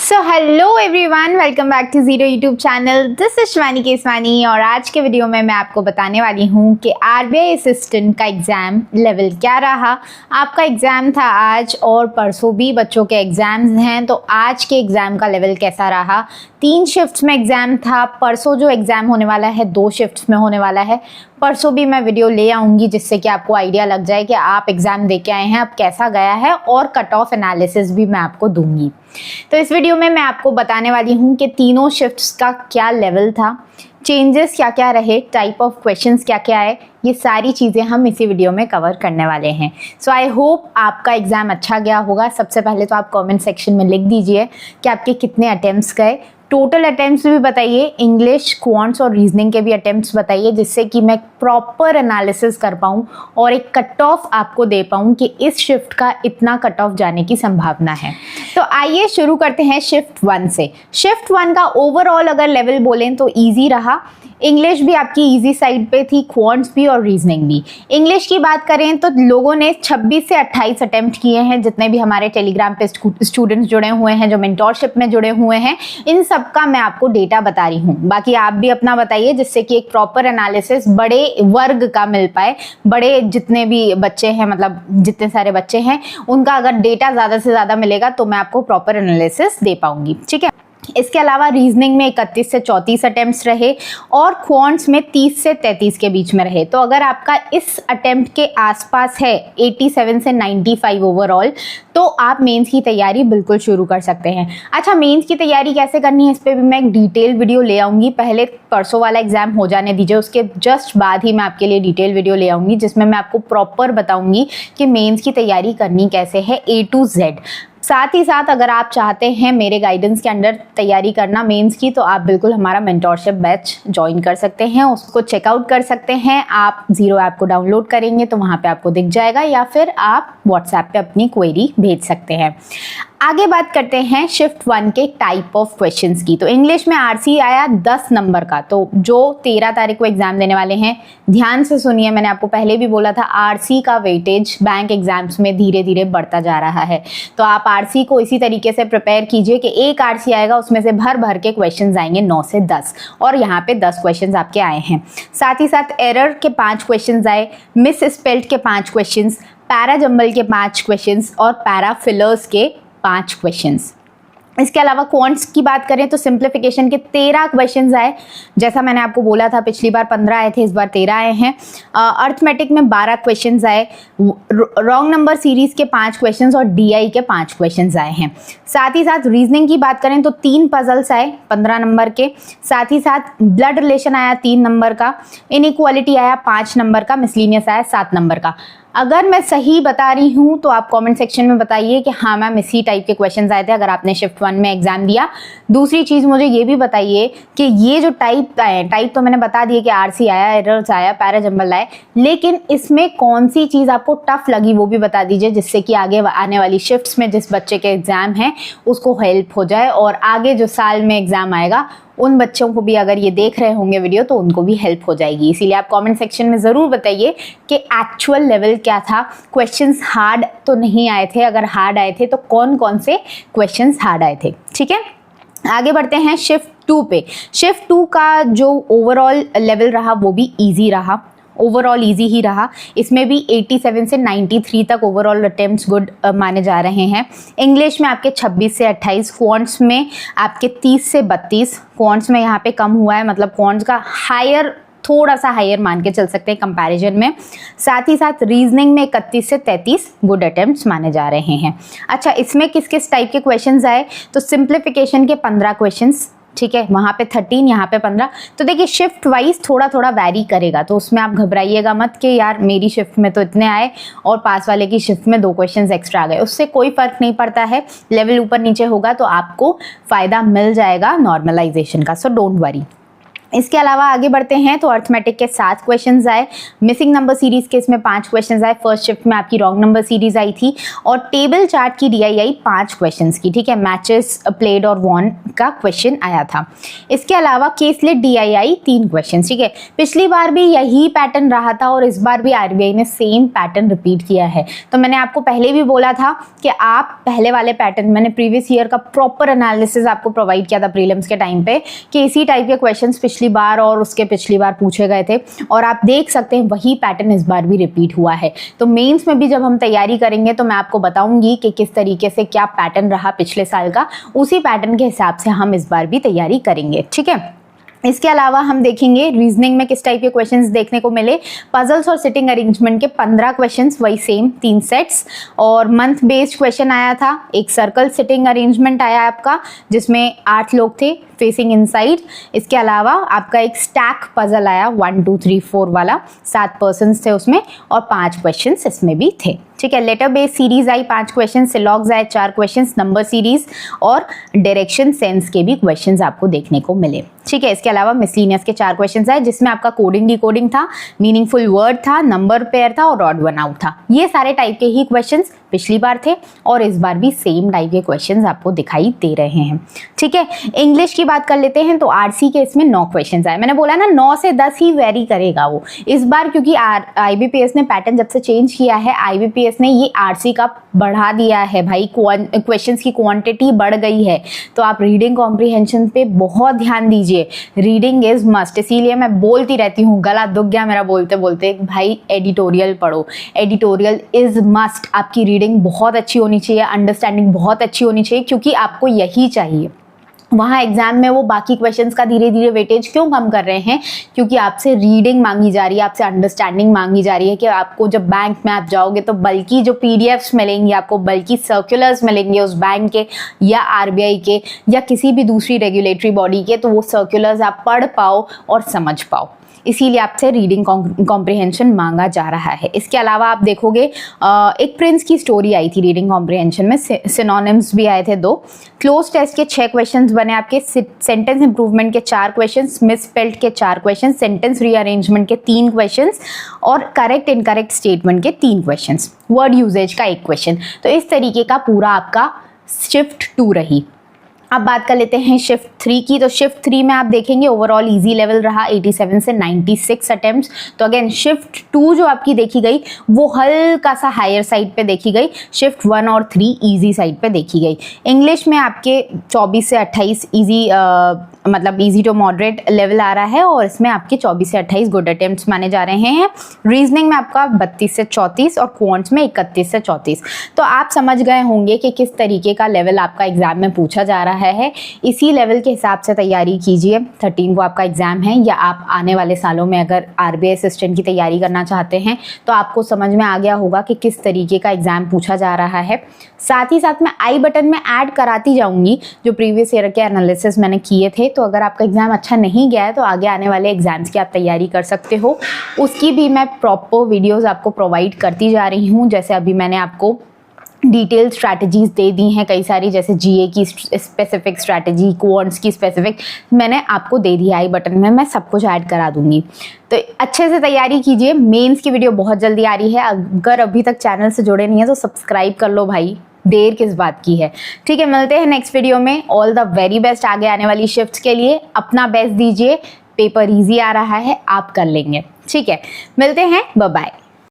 So hello everyone, welcome back to zero YouTube channel. This is Shivani Keswani और आज के video में मैं आपको बताने वाली हूँ कि आरबीआई असिस्टेंट का एग्ज़ाम लेवल क्या रहा। आपका एग्ज़ाम था आज और परसों भी बच्चों के एग्ज़ाम्स हैं, तो आज के एग्ज़ाम का लेवल कैसा रहा। 3 शिफ्ट्स में एग्ज़ाम था। परसों जो एग्ज़ाम होने वाला है 2 शिफ्ट्स में होने वाला है। परसों भी मैं वीडियो ले आऊँगी जिससे कि आपको आइडिया लग जाए कि आप एग्ज़ाम दे के आए हैं, अब कैसा गया है, और कट ऑफ एनालिसिस भी मैं आपको दूंगी। तो इस वीडियो में मैं आपको बताने वाली हूँ कि तीनों शिफ्ट्स का क्या लेवल था, चेंजेस क्या क्या रहे, टाइप ऑफ क्वेश्चंस क्या क्या है, ये सारी चीज़ें हम इसी वीडियो में कवर करने वाले हैं। सो आई होप आपका एग्ज़ाम अच्छा गया होगा। सबसे पहले तो आप कमेंट सेक्शन में लिख दीजिए कि आपके कितने अटेम्प्ट्स गए। टोटल अटेम्प्ट्स भी बताइए, इंग्लिश, क्वांट्स और रीजनिंग के भी अटेम्प्ट्स बताइए, जिससे कि मैं प्रॉपर एनालिसिस कर पाऊँ और एक कट ऑफ आपको दे पाऊँ कि इस शिफ्ट का इतना कट ऑफ जाने की संभावना है। तो आइए शुरू करते हैं शिफ्ट 1 से। शिफ्ट 1 का ओवरऑल अगर लेवल बोलें तो ईजी रहा। इंग्लिश भी आपकी इजी साइड पे थी, क्वांट्स भी और रीजनिंग भी। इंग्लिश की बात करें तो लोगों ने 26 से 28 अटेम्प्ट किए हैं। जितने भी हमारे टेलीग्राम पे स्टूडेंट्स जुड़े हुए हैं, जो मेंटोरशिप में जुड़े हुए हैं, इन सबका मैं आपको डेटा बता रही हूँ। बाकी आप भी अपना बताइए जिससे कि एक प्रॉपर एनालिसिस बड़े वर्ग का मिल पाए। बड़े जितने भी बच्चे हैं, मतलब जितने सारे बच्चे हैं, उनका अगर डेटा ज़्यादा से ज़्यादा मिलेगा तो मैं आपको प्रॉपर एनालिसिस दे पाऊंगी। ठीक है। इसके अलावा रीजनिंग में 31 से 34 अटेम्प्ट्स रहे और क्वांट्स में 30 से 33 के बीच में रहे। तो अगर आपका इस अटेम्प्ट के आसपास है 87 से 95 ओवरऑल, तो आप मेंस की तैयारी बिल्कुल शुरू कर सकते हैं। अच्छा, मेंस की तैयारी कैसे करनी है इस पर भी मैं एक डिटेल वीडियो ले आऊँगी। पहले परसों वाला एग्जाम हो जाने दीजिए, उसके जस्ट बाद ही मैं आपके लिए डिटेल वीडियो ले आऊँगी जिसमें मैं आपको प्रॉपर बताऊँगी कि मेंस की तैयारी करनी कैसे है A to Z। साथ ही साथ अगर आप चाहते हैं मेरे गाइडेंस के अंडर तैयारी करना मेंस की, तो आप बिल्कुल हमारा मेंटोरशिप बैच ज्वाइन कर सकते हैं, उसको चेकआउट कर सकते हैं। आप जीरो ऐप को डाउनलोड करेंगे तो वहाँ पे आपको दिख जाएगा, या फिर आप व्हाट्सएप पे अपनी क्वेरी भेज सकते हैं। आगे बात करते हैं शिफ्ट 1 के टाइप ऑफ क्वेश्चंस की। तो इंग्लिश में आरसी आया 10 नंबर का। तो जो 13 तारीख को एग्जाम देने वाले हैं, ध्यान से सुनिए, मैंने आपको पहले भी बोला था आरसी का वेटेज बैंक एग्जाम्स में धीरे धीरे बढ़ता जा रहा है। तो आप आरसी को इसी तरीके से प्रिपेयर कीजिए कि एक आरसी आएगा, उसमें से भर भर के क्वेश्चन आएंगे 9 से 10, और यहाँ पे 10 क्वेश्चन आपके आए हैं। साथ ही साथ एरर के 5 क्वेश्चन आए, मिस स्पेल्ड के 5 क्वेश्चन, पैरा जंबल के 5 क्वेश्चन और पैरा फिलर्स के 5 क्वेश्चंस। इसके अलावा क्वांट्स की बात करें तो सिंप्लीफिकेशन के 13 क्वेश्चंस आए। जैसा मैंने आपको बोला था, पिछली बार 15 आए थे, इस बार 13 आए हैं। अर्थमेटिक में 12 क्वेश्चंस आए। रॉन्ग नंबर सीरीज के 5 क्वेश्चंस और डीआई के 5 क्वेश्चंस आए हैं। साथ ही साथ रीजनिंग की बात करें तो 3 पजल्स आए 15 नंबर के। साथ ही साथ ब्लड रिलेशन आया 3 नंबर का, इनइक्वालिटी आया 5 नंबर का, मिसलिनियस आया 7 नंबर का। अगर मैं सही बता रही हूँ तो आप कमेंट सेक्शन में बताइए कि हाँ मैम इसी टाइप के क्वेश्चंस आए थे अगर आपने शिफ्ट 1 में एग्जाम दिया। दूसरी चीज़ मुझे ये भी बताइए कि ये जो टाइप आए, टाइप तो मैंने बता दिया कि आरसी आया, एरर्स आया, पैरा जंबल आए, लेकिन इसमें कौन सी चीज़ आपको टफ लगी वो भी बता दीजिए, जिससे कि आगे आने वाली शिफ्ट्स में जिस बच्चे के एग्जाम हैं उसको हेल्प हो जाए, और आगे जो साल में एग्जाम आएगा उन बच्चों को भी अगर ये देख रहे होंगे वीडियो तो उनको भी हेल्प हो जाएगी। इसीलिए आप कमेंट सेक्शन में ज़रूर बताइए कि एक्चुअल लेवल क्या था। क्वेश्चंस हार्ड तो नहीं आए थे, अगर हार्ड आए थे तो कौन कौन से क्वेश्चंस हार्ड आए थे। ठीक है, आगे बढ़ते हैं शिफ्ट 2 पे। शिफ्ट 2 का जो ओवरऑल लेवल रहा वो भी ईजी रहा, ओवरऑल इजी ही रहा। इसमें भी 87 से 93 तक ओवरऑल अटेम्प्ट्स गुड माने जा रहे हैं। इंग्लिश में आपके 26 से 28, क्वांट्स में आपके 30 से 32, क्वांट्स में यहाँ पे कम हुआ है, मतलब क्वांट्स का हायर, थोड़ा सा हायर मान के चल सकते हैं कंपैरिजन में। साथ ही साथ रीजनिंग में 31 से 33 गुड अटेम्प्ट्स माने जा रहे हैं। अच्छा, इसमें किस किस टाइप के क्वेश्चंस आए, तो सिंप्लीफिकेशन के 15 क्वेश्चंस, ठीक है, वहाँ पे 13, यहाँ पे 15। तो देखिए शिफ्ट वाइज थोड़ा थोड़ा वैरी करेगा, तो उसमें आप घबराइएगा मत कि यार मेरी शिफ्ट में तो इतने आए और पास वाले की शिफ्ट में 2 क्वेश्चंस एक्स्ट्रा आ गए। उससे कोई फ़र्क नहीं पड़ता है, लेवल ऊपर नीचे होगा तो आपको फ़ायदा मिल जाएगा नॉर्मलाइजेशन का, सो डोंट वरी। इसके अलावा आगे बढ़ते हैं तो अर्थमेटिक के 7 क्वेश्चंस आए, मिसिंग नंबर सीरीज के इसमें 5 क्वेश्चंस आए, फर्स्ट शिफ्ट में आपकी रॉन्ग नंबर सीरीज आई थी, और टेबल चार्ट की DI आई 5 क्वेश्चंस की, ठीक है, मैचेस प्लेड और वॉन का क्वेश्चन आया था। इसके अलावा केसलेट DI आई 3 क्वेश्चन, ठीक है। पिछली बार भी यही पैटर्न रहा था और इस बार भी RBI ने सेम पैटर्न रिपीट किया है। तो मैंने आपको पहले भी बोला था कि आप पहले वाले पैटर्न, मैंने प्रीवियस ईयर का प्रॉपर एनालिसिस आपको प्रोवाइड किया था प्रीलिम्स के टाइम पे, कि इसी टाइप के क्वेश्चन पिछली बार और उसके पिछली बार पूछे गए थे, और आप देख सकते हैं वही पैटर्न इस बार भी रिपीट हुआ है। तो मेंस में भी जब हम तैयारी करेंगे तो मैं आपको बताऊंगी कि किस तरीके से क्या पैटर्न रहा पिछले साल का, उसी पैटर्न के हिसाब से हम इस बार भी तैयारी करेंगे, ठीक है। इसके अलावा हम देखेंगे रीजनिंग में किस टाइप के क्वेश्चंस देखने को मिले। पजल्स और सिटिंग अरेंजमेंट के 15 क्वेश्चंस, वही सेम 3 सेट्स, और मंथ बेस्ड क्वेश्चन आया था। एक सर्कल सिटिंग अरेंजमेंट आया आपका जिसमें 8 लोग थे फेसिंग इनसाइड। इसके अलावा आपका एक स्टैक पजल आया 1 2 3 4 वाला, 7 पर्सन्स थे उसमें और 5 क्वेश्चंस इसमें भी थे, ठीक है। लेटर बेस्ड सीरीज आई 5 क्वेश्चन, सिलॉग्स आए 4 क्वेश्चन, नंबर सीरीज और डायरेक्शन सेंस के भी क्वेश्चंस आपको देखने को मिले, ठीक है। इसके अलावा मिसलिनियस के 4 क्वेश्चंस आए जिसमें आपका कोडिंग डिकोडिंग था, मीनिंगफुल वर्ड था, नंबर पेयर था और ऑड वन आउट था। ये सारे टाइप के ही क्वेश्चंस पिछली बार थे और इस बार भी सेम टाइप के क्वेश्चंस आपको दिखाई दे रहे हैं, ठीक है। इंग्लिश की बात कर लेते हैं तो RC के इसमें 9 क्वेश्चंस आए। मैंने बोला ना 9 से 10 ही वेरी करेगा वो इस बार, क्योंकि IBPS ने पैटर्न जब से चेंज किया है, IBPS ने ये RC का बढ़ा दिया है भाई, क्वेश्चंस की क्वांटिटी बढ़ गई है। तो आप रीडिंग कॉम्प्रिहेंशन पे बहुत ध्यान दीजिए, रीडिंग इज मस्ट। इसीलिए मैं बोलती रहती हूँ, गला दुख गया मेरा बोलते बोलते, भाई एडिटोरियल पढ़ो, एडिटोरियल इज मस्ट। आपकी रीडिंग बहुत अच्छी होनी चाहिए, अंडरस्टैंडिंग बहुत अच्छी होनी चाहिए, क्योंकि आपको यही चाहिए। वहाँ एग्जाम में वो बाकी क्वेश्चंस का धीरे धीरे वेटेज क्यों कम कर रहे हैं, क्योंकि आपसे रीडिंग मांगी जा रही है, आपसे अंडरस्टैंडिंग मांगी जा रही है, कि आपको जब बैंक में आप जाओगे तो बल्कि जो PDFs मिलेंगे आपको, बल्कि सर्कुलर्स मिलेंगे उस बैंक के या RBI के या किसी भी दूसरी रेगुलेटरी बॉडी के, तो वो सर्कुलर्स आप पढ़ पाओ और समझ पाओ। इसीलिए आपसे रीडिंग कॉम्प्रिहेंशन मांगा जा रहा है। इसके अलावा आप देखोगे एक प्रिंस की स्टोरी आई थी रीडिंग कॉम्प्रिहेंशन में, सिनोनिम्स भी आए थे 2, क्लोज टेस्ट के 6 क्वेश्चंस बने आपके, सेंटेंस इंप्रूवमेंट के 4 क्वेश्चंस, मिसस्पेल्ड के 4 क्वेश्चंस, सेंटेंस रीअरेंजमेंट के 3 क्वेश्चंस और करेक्ट इनकरेक्ट स्टेटमेंट के 3 क्वेश्चंस, वर्ड यूजेज का 1 क्वेश्चन। तो इस तरीके का पूरा आपका शिफ्ट 2 रही। अब बात कर लेते हैं शिफ्ट 3 की। तो शिफ्ट 3 में आप देखेंगे ओवरऑल इजी लेवल रहा 87 से 96 अटेम्प्ट्स। तो अगेन शिफ्ट 2 जो आपकी देखी गई वो हल्का सा हायर साइड पे देखी गई, शिफ्ट 1 और 3 इजी साइड पे देखी गई। इंग्लिश में आपके 24 से 28 इजी मतलब इजी टू मॉडरेट लेवल आ रहा है और इसमें आपके 24 से 28 गुड अटेम्प्ट्स माने जा रहे हैं। रीजनिंग में आपका 32 से 34 और क्वांट्स में 31 से 34। तो आप समझ गए होंगे कि किस तरीके का लेवल आपका एग्जाम में पूछा जा रहा है। इसी लेवल के हिसाब से तैयारी कीजिए। 13 को आपका एग्जाम है, या आप आने वाले सालों में अगर RBI असिस्टेंट की तैयारी करना चाहते हैं तो आपको समझ में आ गया होगा कि किस तरीके का एग्जाम पूछा जा रहा है। साथ ही साथ मैं आई बटन में ऐड कराती जाऊंगी जो प्रीवियस ईयर के एनालिसिस मैंने किए थे। तो अगर आपका एग्जाम अच्छा नहीं गया है तो आगे आने वाले एग्जाम्स की आप तैयारी कर सकते हो, उसकी भी मैं प्रॉपर वीडियोस आपको प्रोवाइड करती जा रही हूँ। जैसे अभी मैंने आपको डिटेल स्ट्रैटेजीज दे दी हैं कई सारी, जैसे GA की स्पेसिफिक स्ट्रैटेजी, क्वांट्स की स्पेसिफिक मैंने आपको दे दी आई बटन में, मैं सब कुछ ऐड करा दूंगी। तो अच्छे से तैयारी कीजिए। मेंस की वीडियो बहुत जल्दी आ रही है, अगर अभी तक चैनल से जुड़े नहीं है तो सब्सक्राइब कर लो भाई, देर किस बात की है। ठीक है, मिलते हैं नेक्स्ट वीडियो में। ऑल द वेरी बेस्ट आगे आने वाली शिफ्ट्स के लिए, अपना बेस्ट दीजिए। पेपर इजी आ रहा है, आप कर लेंगे। ठीक है, मिलते हैं, बाय बाय।